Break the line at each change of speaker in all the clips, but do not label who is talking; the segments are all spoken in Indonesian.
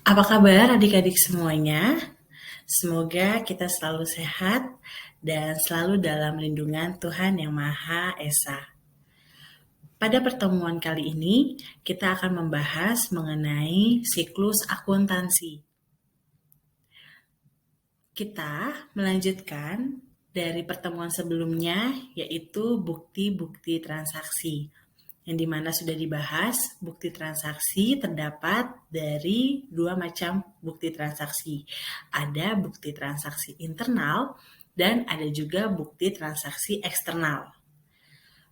Apa kabar adik-adik semuanya? Semoga kita selalu sehat dan selalu dalam lindungan Tuhan Yang Maha Esa. Pada pertemuan kali ini, kita akan membahas mengenai siklus akuntansi. Kita melanjutkan dari pertemuan sebelumnya, yaitu bukti-bukti transaksi. Yang dimana sudah dibahas, bukti transaksi terdapat dari dua macam bukti transaksi. Ada bukti transaksi internal dan ada juga bukti transaksi eksternal.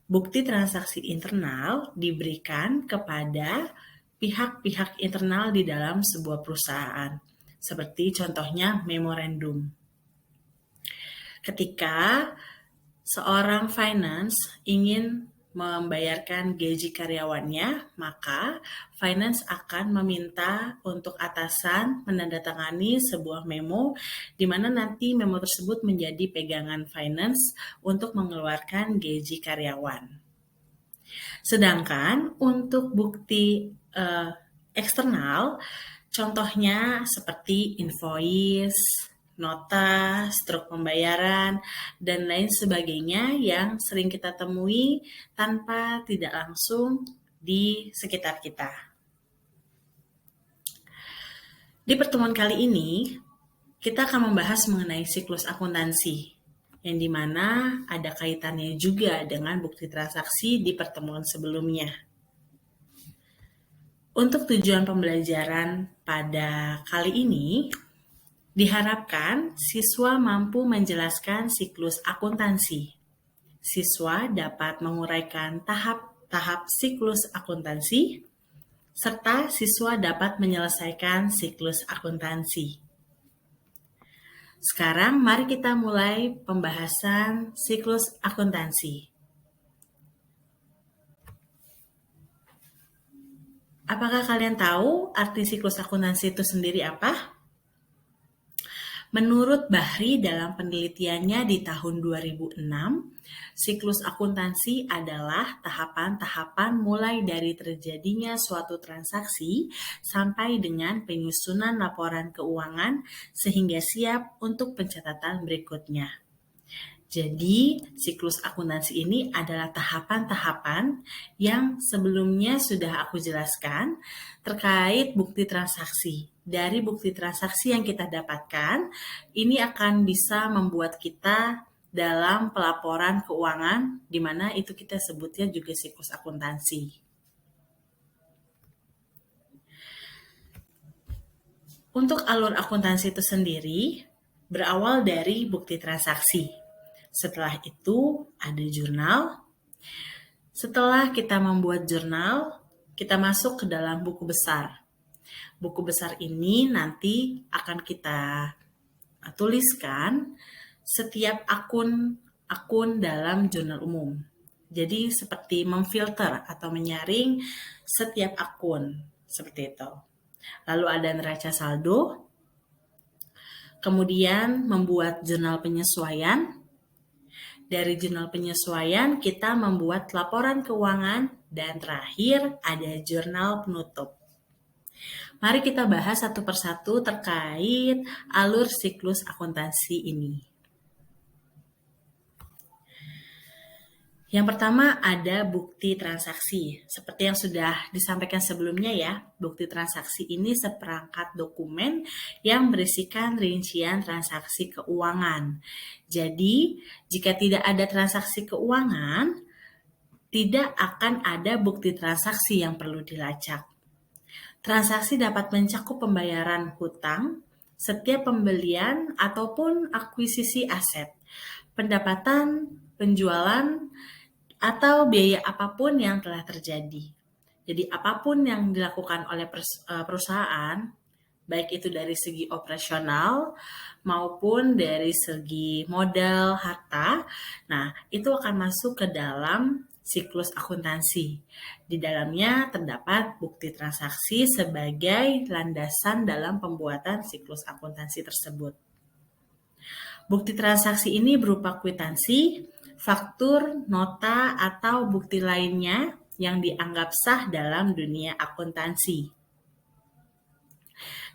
Bukti transaksi internal diberikan kepada pihak-pihak internal di dalam sebuah perusahaan, seperti contohnya memorandum. Ketika seorang finance ingin membayarkan gaji karyawannya, maka finance akan meminta untuk atasan menandatangani sebuah memo, di mana nanti memo tersebut menjadi pegangan finance untuk mengeluarkan gaji karyawan. Sedangkan untuk bukti eksternal, contohnya seperti invoice, nota, struk pembayaran, dan lain sebagainya yang sering kita temui tanpa tidak langsung di sekitar kita. Di pertemuan kali ini, kita akan membahas mengenai siklus akuntansi, yang dimana ada kaitannya juga dengan bukti transaksi di pertemuan sebelumnya. Untuk tujuan pembelajaran pada kali ini, diharapkan siswa mampu menjelaskan siklus akuntansi. Siswa dapat menguraikan tahap-tahap siklus akuntansi, serta siswa dapat menyelesaikan siklus akuntansi. Sekarang mari kita mulai pembahasan siklus akuntansi. Apakah kalian tahu arti siklus akuntansi itu sendiri apa? Menurut Bahri dalam penelitiannya di tahun 2006, siklus akuntansi adalah tahapan-tahapan mulai dari terjadinya suatu transaksi sampai dengan penyusunan laporan keuangan sehingga siap untuk pencatatan berikutnya. Jadi, siklus akuntansi ini adalah tahapan-tahapan yang sebelumnya sudah aku jelaskan terkait bukti transaksi. Dari bukti transaksi yang kita dapatkan, ini akan bisa membuat kita dalam pelaporan keuangan, di mana itu kita sebutnya juga siklus akuntansi. Untuk alur akuntansi itu sendiri, berawal dari bukti transaksi. Setelah itu ada jurnal. Setelah kita membuat jurnal, kita masuk ke dalam buku besar. Buku besar ini nanti akan kita tuliskan setiap akun dalam jurnal umum. Jadi seperti memfilter atau menyaring setiap akun, seperti itu. Lalu ada neraca saldo, kemudian membuat jurnal penyesuaian. Dari jurnal penyesuaian, kita membuat laporan keuangan, dan terakhir ada jurnal penutup. Mari kita bahas satu persatu terkait alur siklus akuntansi ini. Yang pertama ada bukti transaksi. Seperti yang sudah disampaikan sebelumnya ya, bukti transaksi ini seperangkat dokumen yang berisikan rincian transaksi keuangan. Jadi, jika tidak ada transaksi keuangan, tidak akan ada bukti transaksi yang perlu dilacak. Transaksi dapat mencakup pembayaran hutang, setiap pembelian ataupun akuisisi aset, pendapatan, penjualan, atau biaya apapun yang telah terjadi. Jadi apapun yang dilakukan oleh perusahaan, baik itu dari segi operasional maupun dari segi modal, harta, nah itu akan masuk ke dalam siklus akuntansi. Di dalamnya terdapat bukti transaksi sebagai landasan dalam pembuatan siklus akuntansi tersebut. Bukti transaksi ini berupa kwitansi, faktur, nota, atau bukti lainnya yang dianggap sah dalam dunia akuntansi.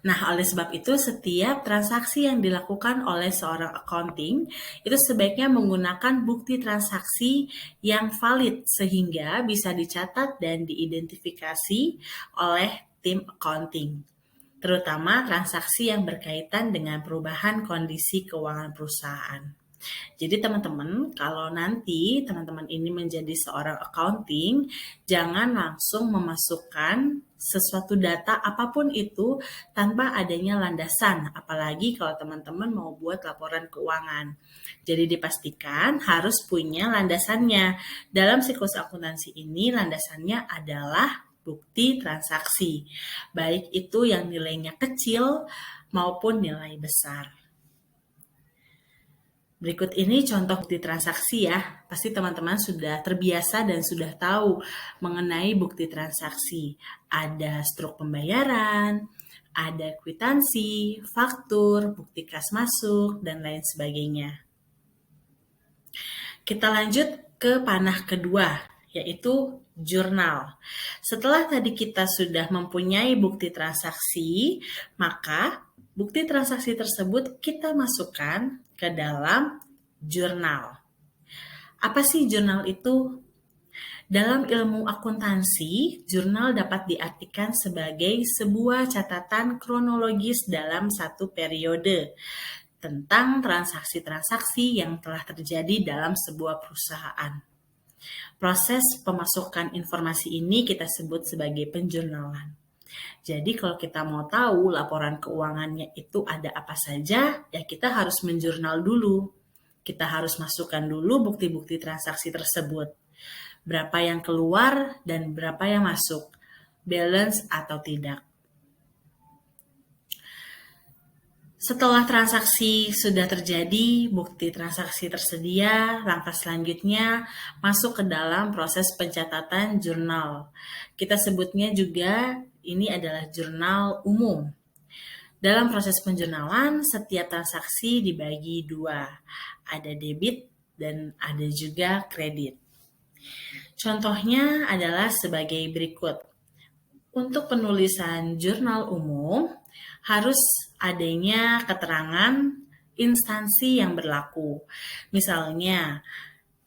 Nah, oleh sebab itu setiap transaksi yang dilakukan oleh seorang accounting itu sebaiknya menggunakan bukti transaksi yang valid sehingga bisa dicatat dan diidentifikasi oleh tim accounting, terutama transaksi yang berkaitan dengan perubahan kondisi keuangan perusahaan. Jadi teman-teman, kalau nanti teman-teman ini menjadi seorang accounting, jangan langsung memasukkan sesuatu data apapun itu tanpa adanya landasan, apalagi kalau teman-teman mau buat laporan keuangan. Jadi dipastikan harus punya landasannya. Dalam siklus akuntansi ini landasannya adalah bukti transaksi, baik itu yang nilainya kecil maupun nilai besar. Berikut ini contoh bukti transaksi ya. Pasti teman-teman sudah terbiasa dan sudah tahu mengenai bukti transaksi. Ada struk pembayaran, ada kwitansi, faktur, bukti kas masuk, dan lain sebagainya. Kita lanjut ke panah kedua, yaitu jurnal. Setelah tadi kita sudah mempunyai bukti transaksi, maka bukti transaksi tersebut kita masukkan ke dalam jurnal. Apa sih jurnal itu? Dalam ilmu akuntansi, jurnal dapat diartikan sebagai sebuah catatan kronologis dalam satu periode tentang transaksi-transaksi yang telah terjadi dalam sebuah perusahaan. Proses pemasukan informasi ini kita sebut sebagai penjurnalan. Jadi kalau kita mau tahu laporan keuangannya itu ada apa saja, ya kita harus menjurnal dulu. Kita harus masukkan dulu bukti-bukti transaksi tersebut. Berapa yang keluar dan berapa yang masuk, balance atau tidak. Setelah transaksi sudah terjadi, bukti transaksi tersedia, langkah selanjutnya masuk ke dalam proses pencatatan jurnal. Kita sebutnya juga ini adalah jurnal umum. Dalam proses penjurnalan, setiap transaksi dibagi dua. Ada debit dan ada juga kredit. Contohnya adalah sebagai berikut. Untuk penulisan jurnal umum, harus adanya keterangan instansi yang berlaku. Misalnya,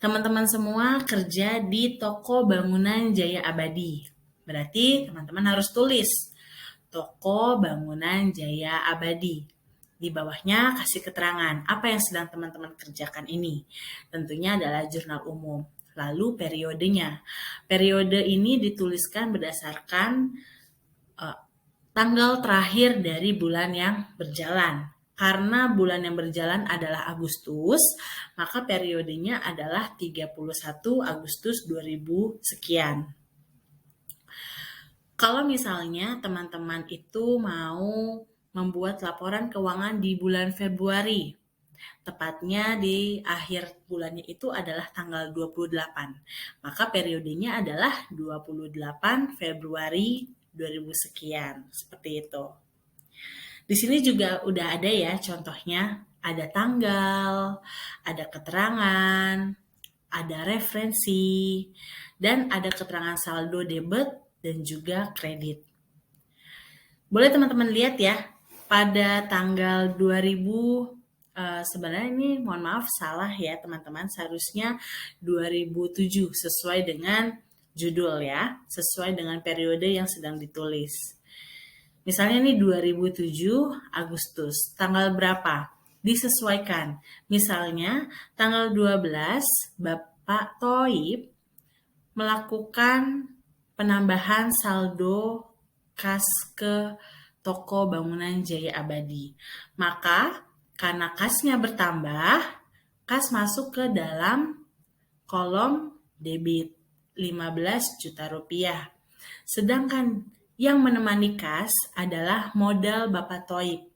teman-teman semua kerja di toko bangunan Jaya Abadi. Berarti teman-teman harus tulis toko bangunan Jaya Abadi. Di bawahnya kasih keterangan apa yang sedang teman-teman kerjakan ini. Tentunya adalah jurnal umum. Lalu periodenya. Periode ini dituliskan berdasarkan tanggal terakhir dari bulan yang berjalan. Karena bulan yang berjalan adalah Agustus, maka periodenya adalah 31 Agustus 2000 sekian. Kalau misalnya teman-teman itu mau membuat laporan keuangan di bulan Februari, tepatnya di akhir bulannya itu adalah tanggal 28. Maka periodenya adalah 28 Februari 2000 sekian. Seperti itu. Di sini juga udah ada ya contohnya. Ada tanggal, ada keterangan, ada referensi, dan ada keterangan saldo debit dan juga kredit. Boleh teman-teman lihat ya, pada tanggal 2000 sebenarnya ini mohon maaf salah ya teman-teman, seharusnya 2007 sesuai dengan judul ya, sesuai dengan periode yang sedang ditulis. Misalnya ini 2007 Agustus, tanggal berapa? Disesuaikan. Misalnya tanggal 12 Bapak Toib melakukan penambahan saldo kas ke toko bangunan Jaya Abadi. Maka karena kasnya bertambah, kas masuk ke dalam kolom debit 15 juta rupiah. Sedangkan yang menemani kas adalah modal Bapak Toib.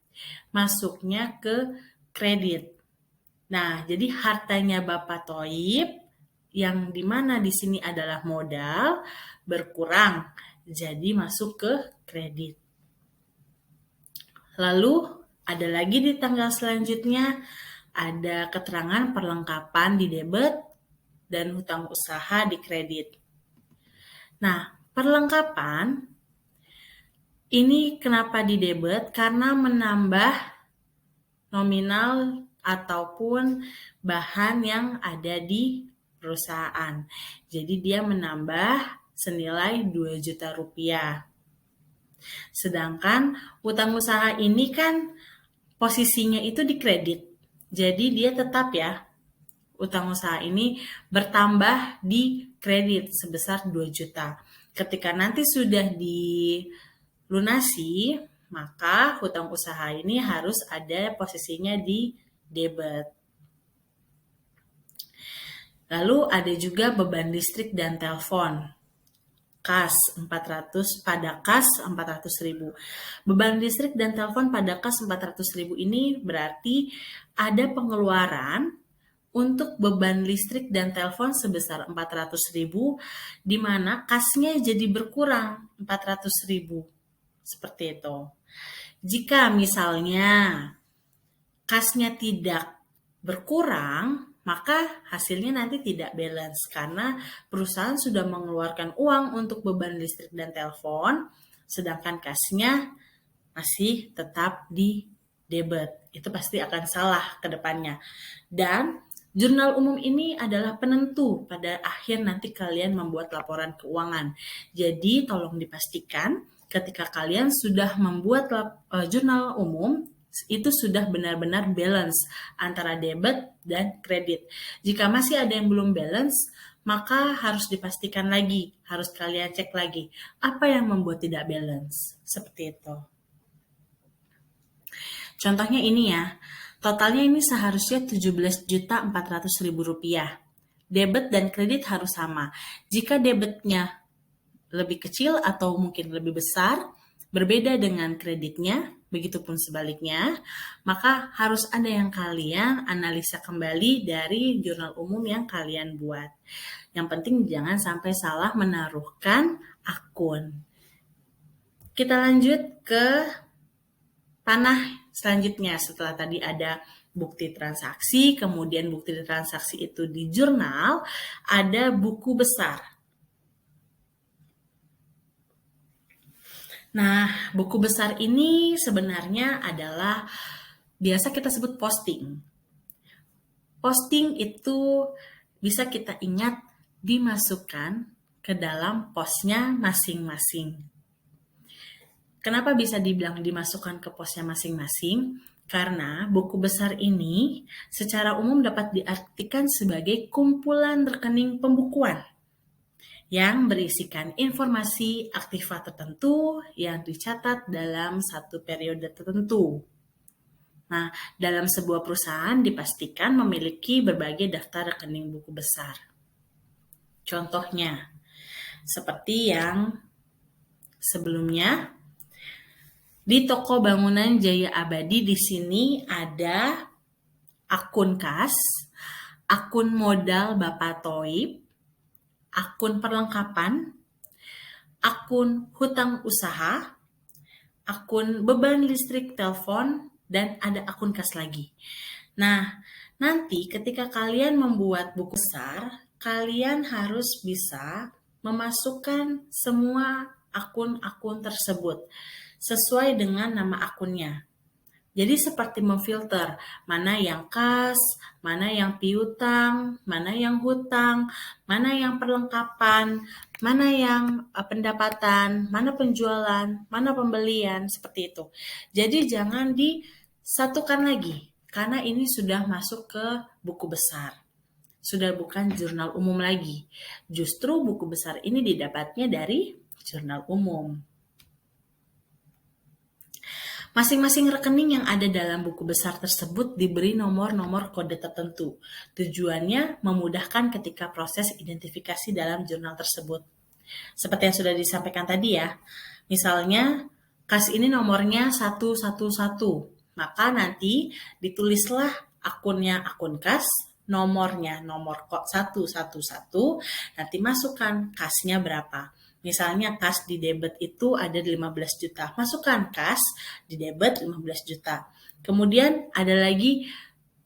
Masuknya ke kredit. Nah, jadi hartanya Bapak Toib yang dimana di sini adalah modal berkurang. Jadi masuk ke kredit. Lalu ada lagi di tanggal selanjutnya, ada keterangan perlengkapan di debit dan hutang usaha di kredit. Nah, perlengkapan Ini kenapa di debit? Karena menambah nominal ataupun bahan yang ada di perusahaan. Jadi dia menambah senilai 2 juta rupiah. Sedangkan utang usaha ini kan posisinya itu di kredit. Jadi dia tetap ya, utang usaha ini bertambah di kredit sebesar 2 juta. Ketika nanti sudah dilunasi, maka hutang usaha ini harus ada posisinya di debit. Lalu ada juga beban listrik dan telepon. Kas 400 pada kas 400.000. Beban listrik dan telepon pada kas 400.000 ini berarti ada pengeluaran untuk beban listrik dan telepon sebesar 400.000 di mana kasnya jadi berkurang 400.000. Seperti itu. Jika misalnya kasnya tidak berkurang, maka hasilnya nanti tidak balance karena perusahaan sudah mengeluarkan uang untuk beban listrik dan telepon, sedangkan kasnya masih tetap di debit. Itu pasti akan salah ke depannya. Dan jurnal umum ini adalah penentu pada akhir nanti kalian membuat laporan keuangan. Jadi tolong dipastikan ketika kalian sudah membuat jurnal umum, itu sudah benar-benar balance antara debit dan kredit. Jika masih ada yang belum balance, maka harus dipastikan lagi, harus kalian cek lagi, apa yang membuat tidak balance. Seperti itu. Contohnya ini ya, totalnya ini seharusnya 17.400.000 rupiah. Debit dan kredit harus sama. Jika debitnya lebih kecil atau mungkin lebih besar, berbeda dengan kreditnya, begitupun sebaliknya, maka harus ada yang kalian analisa kembali dari jurnal umum yang kalian buat. Yang penting jangan sampai salah menaruhkan akun. Kita lanjut ke panah selanjutnya. Setelah tadi ada bukti transaksi, kemudian bukti transaksi itu di jurnal, ada buku besar. Nah, buku besar ini sebenarnya adalah biasa kita sebut posting. Posting itu bisa kita ingat dimasukkan ke dalam posnya masing-masing. Kenapa bisa dibilang dimasukkan ke posnya masing-masing? Karena buku besar ini secara umum dapat diartikan sebagai kumpulan rekening pembukuan yang berisikan informasi aktiva tertentu yang dicatat dalam satu periode tertentu. Nah, dalam sebuah perusahaan dipastikan memiliki berbagai daftar rekening buku besar. Contohnya, seperti yang sebelumnya, di toko bangunan Jaya Abadi di sini ada akun kas, akun modal Bapak Toib, akun perlengkapan, akun hutang usaha, akun beban listrik telepon, dan ada akun kas lagi. Nah, nanti ketika kalian membuat buku besar, kalian harus bisa memasukkan semua akun-akun tersebut sesuai dengan nama akunnya. Jadi seperti memfilter mana yang kas, mana yang piutang, mana yang hutang, mana yang perlengkapan, mana yang pendapatan, mana penjualan, mana pembelian, seperti itu. Jadi jangan disatukan lagi, karena ini sudah masuk ke buku besar. Sudah bukan jurnal umum lagi. Justru buku besar ini didapatnya dari jurnal umum. Masing-masing rekening yang ada dalam buku besar tersebut diberi nomor-nomor kode tertentu. Tujuannya memudahkan ketika proses identifikasi dalam jurnal tersebut. Seperti yang sudah disampaikan tadi ya. Misalnya, kas ini nomornya 111. Maka nanti ditulislah akunnya akun kas, nomornya nomor kod 111, nanti masukkan kasnya berapa. Misalnya kas di debit itu ada 15 juta. Masukkan kas di debit 15 juta. Kemudian ada lagi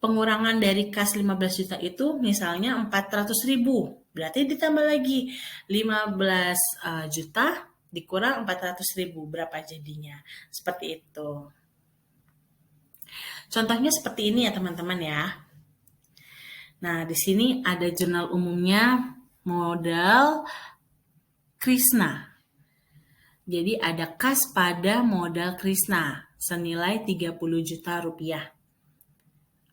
pengurangan dari kas 15 juta itu misalnya 400.000. Berarti ditambah lagi 15 juta dikurang 400.000, berapa jadinya? Seperti itu. Contohnya seperti ini ya teman-teman ya. Nah, di sini ada jurnal umumnya modal Krishna. Jadi ada kas pada modal Krishna senilai 30 juta rupiah.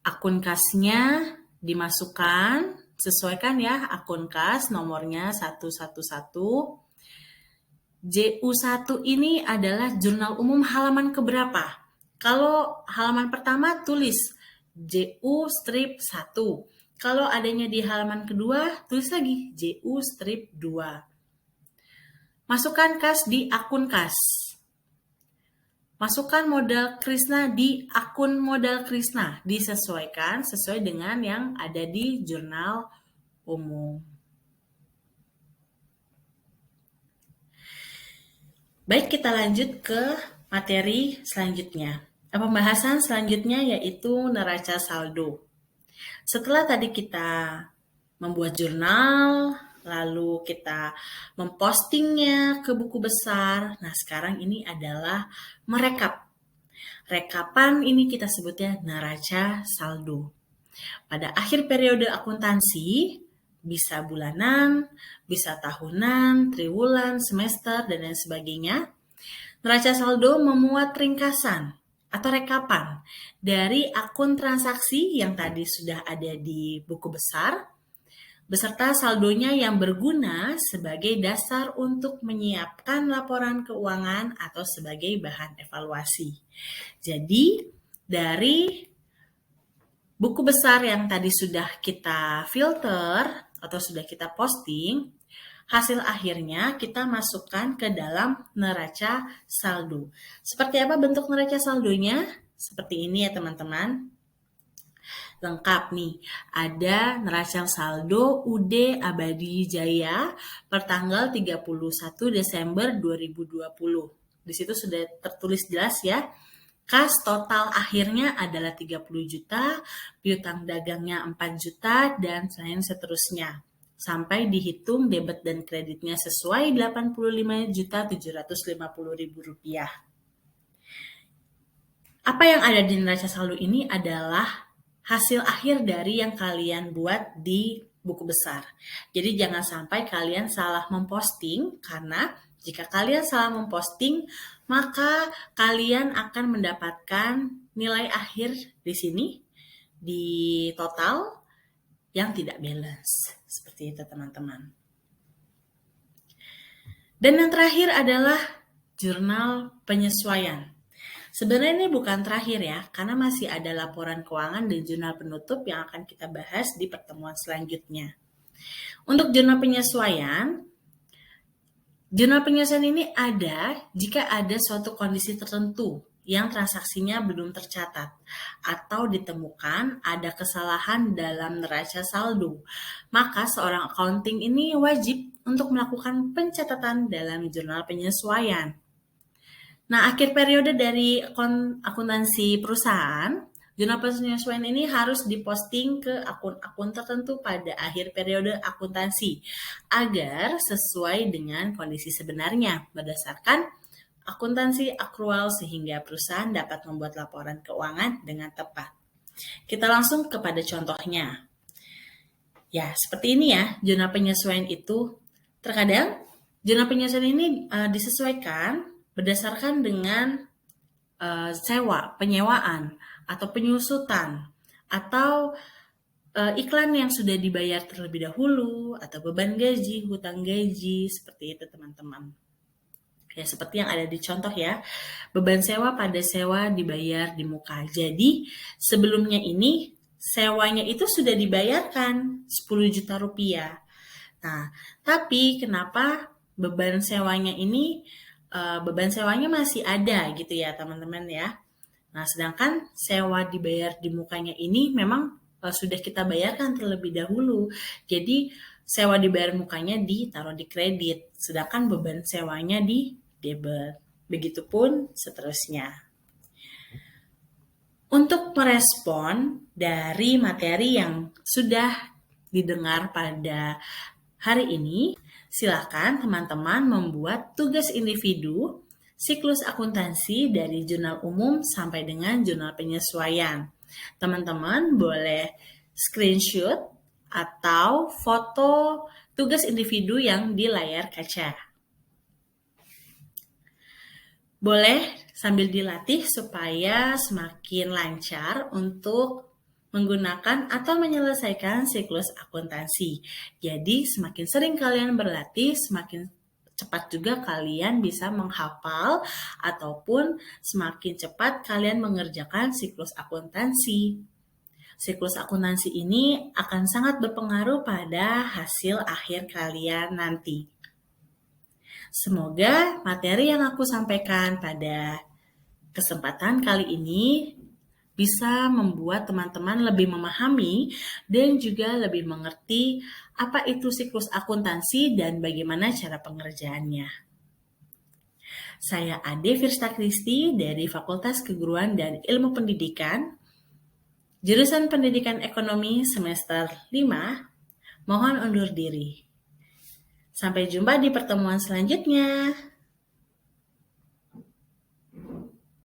Akun kasnya dimasukkan, sesuaikan ya akun kas nomornya 111. JU1 ini adalah jurnal umum halaman keberapa? Kalau halaman pertama tulis JU strip 1. Kalau adanya di halaman kedua, tulis lagi JU strip 2. Masukkan kas di akun kas. Masukkan modal Krishna di akun modal Krishna. Disesuaikan sesuai dengan yang ada di jurnal umum. Baik, kita lanjut ke materi selanjutnya. Pembahasan selanjutnya yaitu neraca saldo. Setelah tadi kita membuat jurnal, lalu kita mempostingnya ke buku besar. Nah, sekarang ini adalah merekap. Rekapan ini kita sebutnya neraca saldo. Pada akhir periode akuntansi, bisa bulanan, bisa tahunan, triwulan, semester, dan lain sebagainya. Neraca saldo memuat ringkasan atau rekapan dari akun transaksi yang tadi sudah ada di buku besar, beserta saldonya yang berguna sebagai dasar untuk menyiapkan laporan keuangan atau sebagai bahan evaluasi. Jadi, dari buku besar yang tadi sudah kita filter atau sudah kita posting, hasil akhirnya kita masukkan ke dalam neraca saldo. Seperti apa bentuk neraca saldonya? Seperti ini ya teman-teman. Lengkap nih, ada neraca saldo UD Abadi Jaya per tanggal 31 Desember 2020. Di situ sudah tertulis jelas ya. Kas total akhirnya adalah 30 juta, piutang dagangnya 4 juta, dan lain seterusnya. Sampai dihitung debit dan kreditnya sesuai 85.750.000 rupiah. Apa yang ada di neraca saldo ini adalah hasil akhir dari yang kalian buat di buku besar. Jadi jangan sampai kalian salah memposting, karena jika kalian salah memposting, maka kalian akan mendapatkan nilai akhir di sini, di total, yang tidak balance. Seperti itu teman-teman. Dan yang terakhir adalah jurnal penyesuaian. Sebenarnya ini bukan terakhir ya, karena masih ada laporan keuangan dan jurnal penutup yang akan kita bahas di pertemuan selanjutnya. Untuk jurnal penyesuaian ini ada jika ada suatu kondisi tertentu yang transaksinya belum tercatat atau ditemukan ada kesalahan dalam neraca saldo. Maka seorang accounting ini wajib untuk melakukan pencatatan dalam jurnal penyesuaian. Nah, akhir periode dari akuntansi perusahaan, jurnal penyesuaian ini harus diposting ke akun-akun tertentu pada akhir periode akuntansi agar sesuai dengan kondisi sebenarnya berdasarkan akuntansi akrual sehingga perusahaan dapat membuat laporan keuangan dengan tepat. Kita langsung kepada contohnya. Ya, seperti ini ya, jurnal penyesuaian itu. Terkadang jurnal penyesuaian ini disesuaikan berdasarkan dengan penyewaan, atau penyusutan, atau iklan yang sudah dibayar terlebih dahulu, atau beban gaji, hutang gaji, seperti itu teman-teman. Ya, seperti yang ada di contoh ya, beban sewa pada sewa dibayar di muka. Jadi sebelumnya ini sewanya itu sudah dibayarkan 10 juta rupiah. Nah, tapi kenapa beban sewanya masih ada gitu ya teman-teman ya. Nah, sedangkan sewa dibayar di mukanya ini memang sudah kita bayarkan terlebih dahulu. Jadi sewa dibayar mukanya ditaruh di kredit, sedangkan beban sewanya di debit. Begitupun seterusnya. Untuk merespon dari materi yang sudah didengar pada hari ini, Silakan teman-teman membuat tugas individu, siklus akuntansi dari jurnal umum sampai dengan jurnal penyesuaian. Teman-teman boleh screenshot atau foto tugas individu yang di layar kaca. Boleh sambil dilatih supaya semakin lancar untuk menggunakan atau menyelesaikan siklus akuntansi. Jadi semakin sering kalian berlatih, semakin cepat juga kalian bisa menghafal ataupun semakin cepat kalian mengerjakan siklus akuntansi. Siklus akuntansi ini akan sangat berpengaruh pada hasil akhir kalian nanti. Semoga materi yang aku sampaikan pada kesempatan kali ini bisa membuat teman-teman lebih memahami dan juga lebih mengerti apa itu siklus akuntansi dan bagaimana cara pengerjaannya. Saya Ade Firsta Kristi dari Fakultas Keguruan dan Ilmu Pendidikan, jurusan Pendidikan Ekonomi semester 5, mohon undur diri. Sampai jumpa di pertemuan selanjutnya.